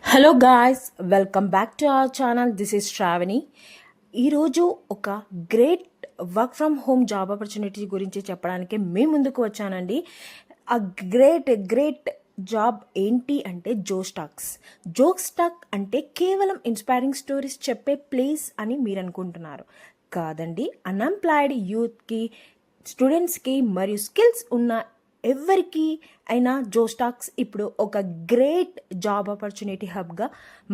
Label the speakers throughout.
Speaker 1: Hello guys, welcome back to our channel. This is Shravani. ఈరోజు ఒక great work from home job opportunity గురించి చెప్పడానికి మీ ముందుకు వచ్చానండి. ఆ గ్రేట్ జాబ్ ఏంటి అంటే జోస్టాక్ అంటే కేవలం ఇన్స్పైరింగ్ స్టోరీస్ చెప్పే ప్లేస్ అని మీరు అనుకుంటున్నారు. కాదండి, అన్ఎంప్లాయిడ్ యూత్కి, స్టూడెంట్స్కి మరియు స్కిల్స్ ఉన్న ఎవరికి అయినా జోస్టాక్స్ ఇప్పుడు ఒక గ్రేట్ జాబ్ ఆపర్చునిటీ హబ్గా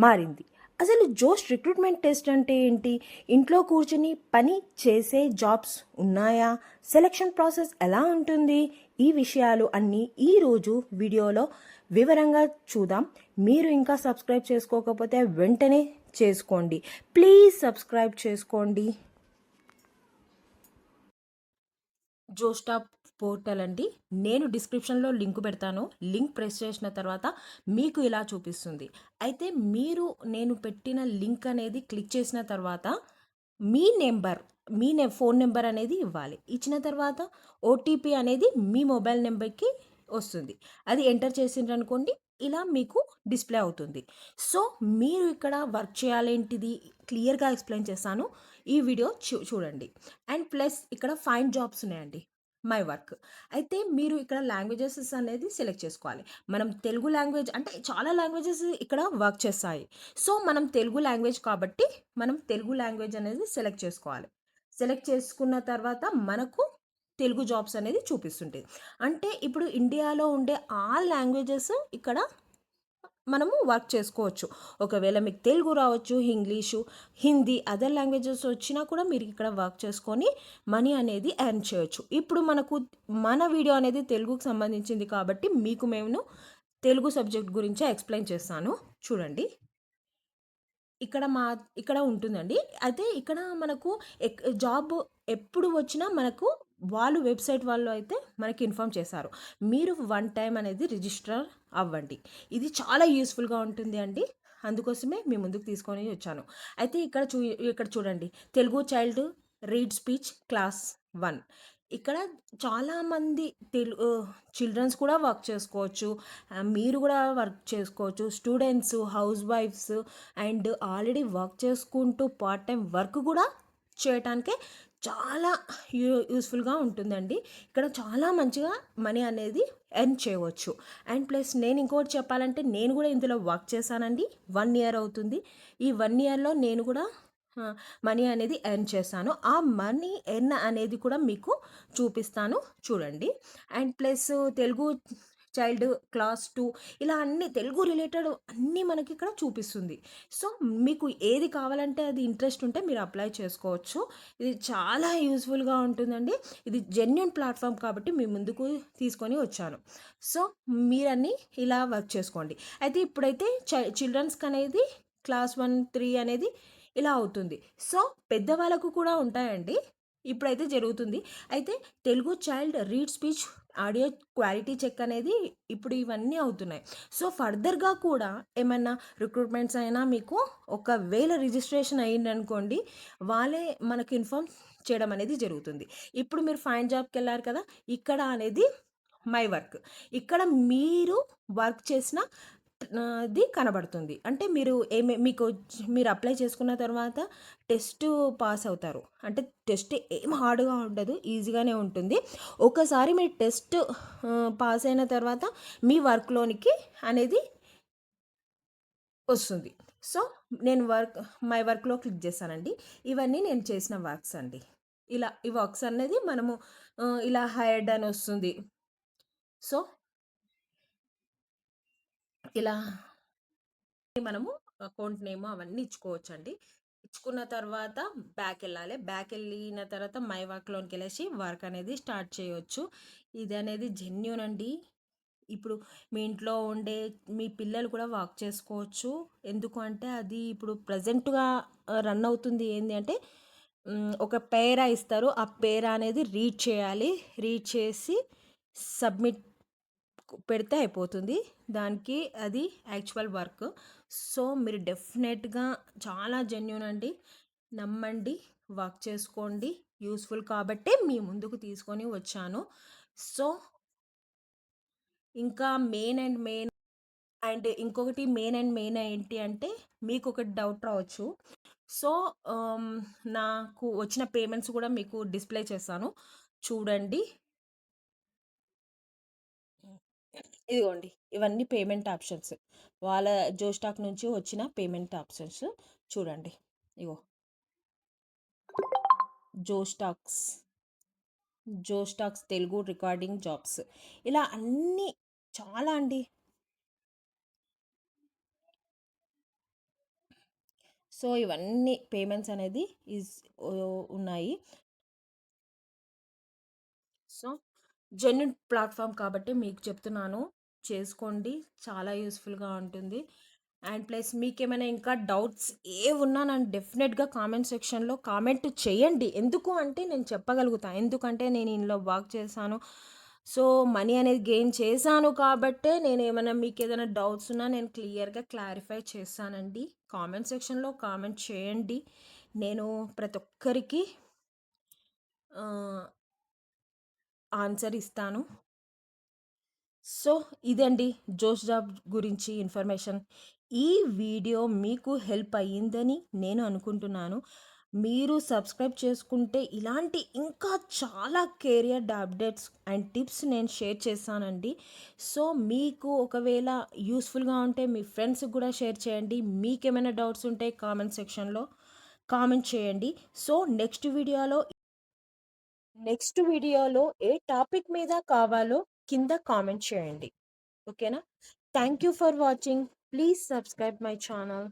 Speaker 1: మారింది. అసలు జోష్ రిక్రూట్మెంట్ టెస్ట్ అంటే ఏంటి? ఇంట్లో కూర్చుని పని చేసే జాబ్స్ ఉన్నాయా? సెలక్షన్ ప్రాసెస్ ఎలా ఉంటుంది? ఈ విషయాలు అన్నీ ఈరోజు వీడియోలో వివరంగా చూద్దాం. మీరు ఇంకా సబ్స్క్రైబ్ చేసుకోకపోతే వెంటనే చేసుకోండి. ప్లీజ్ సబ్స్క్రైబ్ చేసుకోండి. జోస్టాప్ పోర్టల్ అండి. నేను డిస్క్రిప్షన్లో లింక్ పెడతాను. లింక్ ప్రెస్ చేసిన తర్వాత మీకు ఇలా చూపిస్తుంది. అయితే మీరు నేను పెట్టిన లింక్ అనేది క్లిక్ చేసిన తర్వాత మీ నెంబర్ ఫోన్ నెంబర్ అనేది ఇవ్వాలి. ఇచ్చిన తర్వాత ఓటీపీ అనేది మీ మొబైల్ నెంబర్కి వస్తుంది. అది ఎంటర్ చేసిండ్రనుకోండి, ఇలా మీకు డిస్ప్లే అవుతుంది. సో మీరు ఇక్కడ వర్క్ చేయాలేంటిది క్లియర్గా ఎక్స్ప్లెయిన్ చేస్తాను. ఈ వీడియో చూడండి. అండ్ ప్లస్ ఇక్కడ ఫైండ్ జాబ్స్ ఉన్నాయండి, మై వర్క్. అయితే మీరు ఇక్కడ లాంగ్వేజెస్ అనేది సెలెక్ట్ చేసుకోవాలి. మనం తెలుగు లాంగ్వేజ్ అంటే చాలా లాంగ్వేజెస్ ఇక్కడ వర్క్ చేస్తాయి. సో మనం తెలుగు లాంగ్వేజ్ కాబట్టి మనం తెలుగు లాంగ్వేజ్ అనేది సెలెక్ట్ చేసుకోవాలి. సెలెక్ట్ చేసుకున్న తర్వాత మనకు తెలుగు జాబ్స్ అనేది చూపిస్తుంటుంది. అంటే ఇప్పుడు ఇండియాలో ఉండే ఆల్ లాంగ్వేజెస్ ఇక్కడ మనము వర్క్ చేసుకోవచ్చు. ఒకవేళ మీకు తెలుగు రావచ్చు, ఇంగ్లీషు, హిందీ, అదర్ లాంగ్వేజెస్ వచ్చినా కూడా మీరు ఇక్కడ వర్క్ చేసుకొని మనీ అనేది ఎర్న్ చేయొచ్చు. ఇప్పుడు మన వీడియో అనేది తెలుగుకు సంబంధించింది కాబట్టి మీకు మేము తెలుగు సబ్జెక్ట్ గురించి ఎక్స్ప్లెయిన్ చేస్తాను. చూడండి, ఇక్కడ ఉంటుందండి. అయితే ఇక్కడ మనకు జాబ్ ఎప్పుడు వచ్చినా మనకు వెబ్సైట్ వాళ్ళు అయితే మనకి ఇన్ఫామ్ చేశారు. మీరు వన్ టైం అనేది రిజిస్టర్ అవ్వండి. ఇది చాలా యూస్ఫుల్గా ఉంటుంది అండి. అందుకోసమే మీ ముందుకు తీసుకొని వచ్చాను. అయితే ఇక్కడ చూడండి, Telugu child read speech class 1. ఇక్కడ చాలామంది చిల్డ్రన్స్ కూడా వర్క్ చేసుకోవచ్చు. మీరు కూడా వర్క్ చేసుకోవచ్చు. స్టూడెంట్స్, హౌస్ వైఫ్స్ అండ్ ఆల్రెడీ వర్క్ చేసుకుంటూ పార్ట్ టైం వర్క్ కూడా చేయటానికే చాలా యూస్ఫుల్గా ఉంటుందండి. ఇక్కడ చాలా మంచిగా మనీ అనేది ఎర్న్ చేయవచ్చు. అండ్ ప్లస్ నేను ఇంకోటి చెప్పాలంటే, నేను కూడా ఇందులో వర్క్ చేశానండి. 1 ఇయర్ అవుతుంది. ఈ 1 ఇయర్లో నేను కూడా మనీ అనేది ఎర్న్ చేశాను. ఆ మనీ ఎర్న్ అనేది కూడా మీకు చూపిస్తాను, చూడండి. And plus Telugu child class 2, ఇలా అన్ని తెలుగు రిలేటెడ్ అన్నీ మనకి ఇక్కడ చూపిస్తుంది. సో మీకు ఏది కావాలంటే అది ఇంట్రెస్ట్ ఉంటే మీరు అప్లై చేసుకోవచ్చు. ఇది చాలా యూస్ఫుల్గా ఉంటుందండి. ఇది జెన్యూన్ ప్లాట్ఫామ్ కాబట్టి మీ ముందుకు తీసుకొని వచ్చాను. సో మీరన్నీ ఇలా వర్క్ చేసుకోండి. అయితే ఇప్పుడైతే చిల్డ్రన్స్కి అనేది క్లాస్ 1, 3 అనేది ఇలా అవుతుంది. సో పెద్దవాళ్ళకు కూడా ఉంటాయండి. ఇప్పుడైతే జరుగుతుంది. అయితే Telugu child read speech audio quality check అనేది ఇప్పుడు ఇవన్నీ అవుతున్నాయి. సో ఫర్దర్గా కూడా ఏమన్నా రిక్రూట్మెంట్స్ అయినా మీకు ఒకవేళ రిజిస్ట్రేషన్ అయ్యిందనుకోండి, వాళ్ళే మనకు ఇన్ఫార్మ్ చేయడం అనేది జరుగుతుంది. ఇప్పుడు మీరు ఫైండ్ జాబ్కి వెళ్ళారు కదా, ఇక్కడ అనేది మై వర్క్. ఇక్కడ మీరు వర్క్ చేసిన అది కనబడుతుంది. అంటే మీరు అప్లై చేసుకున్న తర్వాత టెస్ట్ పాస్ అవుతారు. అంటే టెస్ట్ ఏం హార్డ్గా ఉండదు, ఈజీగానే ఉంటుంది. ఒకసారి మీరు టెస్ట్ పాస్ అయిన తర్వాత మీ వర్క్లోనికి అనేది వస్తుంది. సో నేను మై వర్క్లో క్లిక్ చేస్తానండి. ఇవన్నీ నేను చేసిన వర్క్స్ అండి. ఈ వర్క్స్ అనేది మనము ఇలా హైర్డ్ అని వస్తుంది. సో ఇలా మనము అకౌంట్ నేమ్ అవన్నీ ఇచ్చుకోవచ్చండి. ఇచ్చుకున్న తర్వాత బ్యాక్ వెళ్ళిన తర్వాత మై వర్క్లోకి వెళ్ళేసి వర్క్ అనేది స్టార్ట్ చేయవచ్చు. ఇది అనేది జెన్యూన్ అండి. ఇప్పుడు మీ ఇంట్లో ఉండే మీ పిల్లలు కూడా వర్క్ చేసుకోవచ్చు. ఎందుకు అంటే అది ఇప్పుడు ప్రజెంట్గా రన్ అవుతుంది. ఏంటి అంటే ఒక పేరా ఇస్తారు. ఆ పేరా అనేది రీడ్ చేయాలి. రీడ్ చేసి సబ్మిట్ పెడితే అయిపోతుంది. దానికి అది యాక్చువల్ వర్క్. సో మీరు డెఫినెట్గా చాలా జెన్యూన్ అండి, నమ్మండి, వర్క్ చేసుకోండి. యూస్ఫుల్ కాబట్టే మీ ముందుకు తీసుకొని వచ్చాను. సో ఇంకా మెయిన్ అండ్ ఇంకొకటి మెయిన్ ఏంటి అంటే మీకొకటి డౌట్ రావచ్చు. సో, ఆహ్, నాకు వచ్చిన పేమెంట్స్ కూడా మీకు డిస్‌ప్లే చేశాను. చూడండి. ఇదిగోండి. ఇవన్నీ పేమెంట్ ఆప్షన్స్. వాళ్ళ జోస్టాక్ నుంచి వచ్చిన పేమెంట్ ఆప్షన్స్ చూడండి. ఇగో జోస్టాక్స్, జోస్టాక్స్ తెలుగు రికార్డింగ్ జాబ్స్. ఇలా అన్నీ చాలా అండి. సో, ఇవన్నీ పేమెంట్స్ అనేది ఈజ్ ఉన్నాయి. సో, జెన్యూన్ ప్లాట్‌ఫార్మ్ కాబట్టి మీకు చెప్తున్నాను. చేసుకోండి. చాలా యూజ్‌ఫుల్‌గా ఉంటుంది. అండ్ ప్లస్ మీకేమైనా ఇంకా డౌట్స్ ఏవున్నా నన్ను డెఫినెట్‌గా కామెంట్ సెక్షన్‌లో కామెంట్ చేయండి. ఎందుకు అంటే నేను చెప్పగలుగుతా. ఎందుకంటే నేను ఇందులో వర్క్ చేశాను. సో, మనీ అనేది గెయిన్ చేశాను కాబట్టే నేనేమైనా మీకేదైనా డౌట్స్ ఉన్నా నేను క్లియర్‌గా క్లారిఫై చేస్తానండి. కామెంట్ సెక్షన్‌లో కామెంట్ చేయండి. నేను ప్రతి ఒక్కరికి ఆహ్, ఆన్సర్ ఇస్తాను. సో, ఇదండి జోష్ జాబ్ గురించి ఇన్ఫర్మేషన్. ఈ వీడియో మీకు హెల్ప్ అయ్యిందని నేను అనుకుంటున్నాను. మీరు సబ్స్క్రైబ్ చేసుకుంటే ఇలాంటి ఇంకా చాలా కెరియర్ అప్డేట్స్ అండ్ టిప్స్ నేను షేర్ చేస్తానండి. సో, మీకు ఒకవేళ యూస్‌ఫుల్‌గా ఉంటే మీ ఫ్రెండ్స్‌కి కూడా షేర్ చేయండి. మీకేమైనా డౌట్స్ ఉంటే కామెంట్ సెక్షన్‌లో కామెంట్ చేయండి. సో, నెక్స్ట్ వీడియోలో ఏ టాపిక్ మీద కావాలో కింద కామెంట్ చేయండి. ఓకేనా? Thank you for watching. Please subscribe my channel.